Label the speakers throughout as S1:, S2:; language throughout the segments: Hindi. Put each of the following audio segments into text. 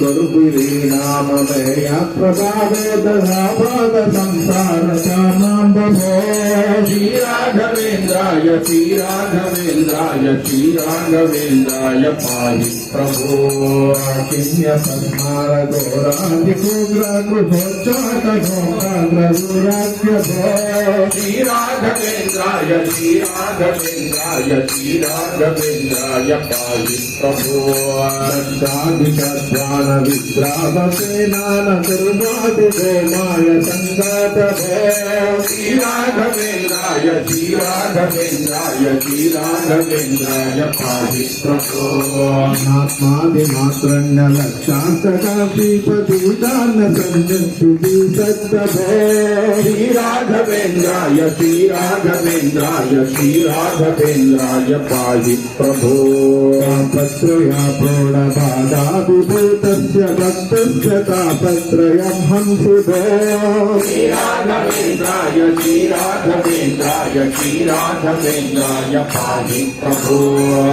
S1: कुर्विरीनाममेय प्रसादे दधापाद संसार कामां बभो
S2: श्रीराघवेन्द्राय श्रीराघवेन्द्राय श्रीराघवेन्द्राय पाहि प्रभो
S1: किन्य पद्मार घोराग्रघोचाटघोराग्रदुराज्य भो
S2: श्रीराघवेन्द्राय श्रीराघवेन्द्राय श्रीराघवेन्द्राय पाहि प्रभो
S1: दत्तादिकध्यान विद्रावसेनान दुर्गादि गोमाय संगात भो
S2: श्रीराघवेन्द्राय श्रीराघवेन्द्राय श्रीराघवेन्द्राय पाहि प्रभो
S1: आत्मादिमात्रण्य लक्षान्तकाशीपतिदान संजन्तुति सत्तभो
S2: श्रीराघवेन्द्राय श्रीराघवेन्द्राय श्रीराघवेन्द्राय पाहि प्रभो
S1: तापत्रया प्रौढबाधाभिभूतस्य भक्तस्य तापत्रयं हंसुभो
S2: श्रीराघवेन्द्राय श्रीराघवेन्द्राय श्रीराघवेन्द्राय पाहि प्रभो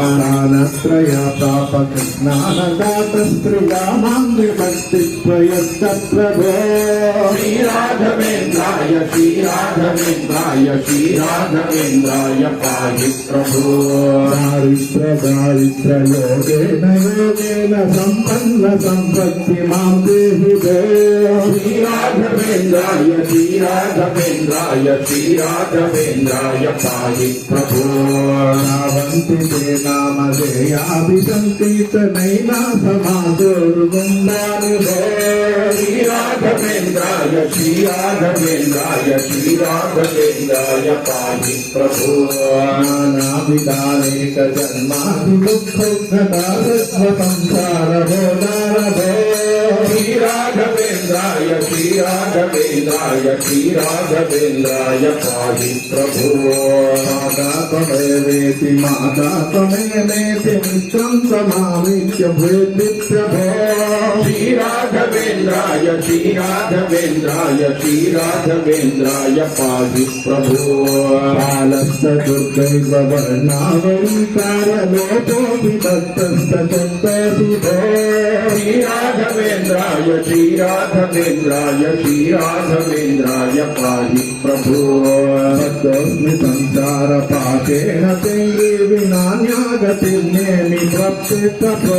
S1: स्नानत्रया तापकृष्णानदातस्त्रियामाङ्गिभक्तित्वयश्च प्रभो
S2: श्रीराघवेन्द्राय श्रीराघवेन्द्राय श्रीराघवेन्द्राय पाहि प्रभो
S1: दारिद्र्ययोगेन योगेन सम्पन्न सम्पत्ति मां देहि भो
S2: श्रीराघवेन्द्राय श्रीराघवेन्द्राय श्रीराघवेन्द्राय पाहि प्रभो
S1: नावन्ति ते नामधेयाभिसन्तीतनैना समादोर्गुण्डानि भो
S2: श्रीराघवेन्द्राय श्रीराघवेन्द्राय श्रीराघवेन्द्राय पाहि प्रभो
S1: नानाविधानेकजन्मादिदुःखोद्गतासंसारभोदारभो
S2: श्रीराघवेन्द्राय श्रीराघवेन्द्राय श्रीराघवेन्द्राय पाहि प्रभो
S1: माता त्वमेवेति माता त्वमेवेति मित्रं समाविच्य भूद्विप्रभो
S2: श्रीराघवेन्द्राय श्रीराघवेन्द्राय श्रीराघवेन्द्राय पाहि प्रभो
S1: कालस्य दुर्दैव वर्णावलीकारलोपोऽपि दत्तस्तचन्तसि भो
S2: श्रीराघवेन्द्राय श्रीराघवेन्द्राय श्रीराघवेन्द्राय पाहि प्रभो
S1: भक्तोऽस्मि संसारपाशेन ते विनान्यागतिर्नेमि प्रप्तिप्रभो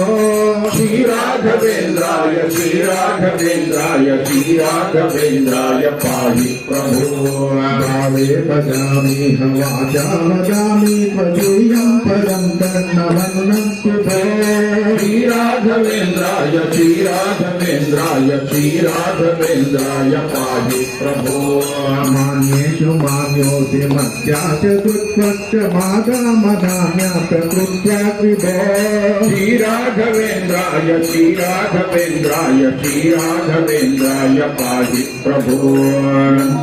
S2: श्रीराघवेन्द्राय श्रीराघवेन्द्राय श्रीराघवेन्द्राय पाहि प्रभो
S1: भावे भजामि वाचा वदामि पदीयं पदं कर्णवन्नस्तु भो
S2: श्रीराघवेन्द्राय श्रीराघवेन्द्राय श्रीराघवेन्द्राय पाहि प्रभो
S1: मान्येषु मान्योऽसि मत्या च दुःखश्च मागामदान्याप्रकृत्याग्रिभो
S2: श्रीराघवेन्द्राय श्रीराघवेन्द्राय श्रीराघवेन्द्राय पाहि प्रभो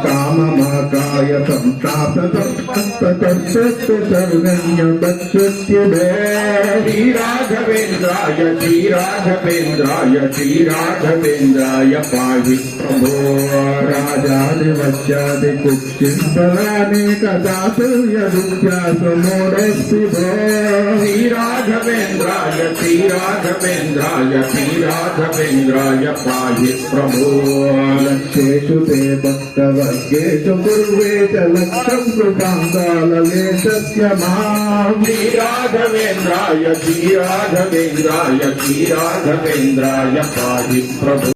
S1: काममाकाय संतापतस्ततस्तु सर्वज्ञतच्युत्युभे
S2: श्रीराघवेन्द्राय श्रीराघवेन्द्राय श्रीराघवेन्द्राय पाहि प्रभो
S1: राजादिवस्यादिकुक्षिम्बलानेकदातुर्यदुःख्यासुमोरस्ति भो
S2: श्रीराघवेन्द्राय श्रीराघवेन्द्राय श्रीराघवेन्द्राय पाहि प्रभो
S1: लक्ष्येषु ते भक्तवर्गेषु कुर्वे च लक्ष्यं कृपां काललेशस्य मां
S2: श्रीराघवेन्द्राय श्रीराघवेन्द्राय श्रीराघवेन्द्राय पाहि प्रभो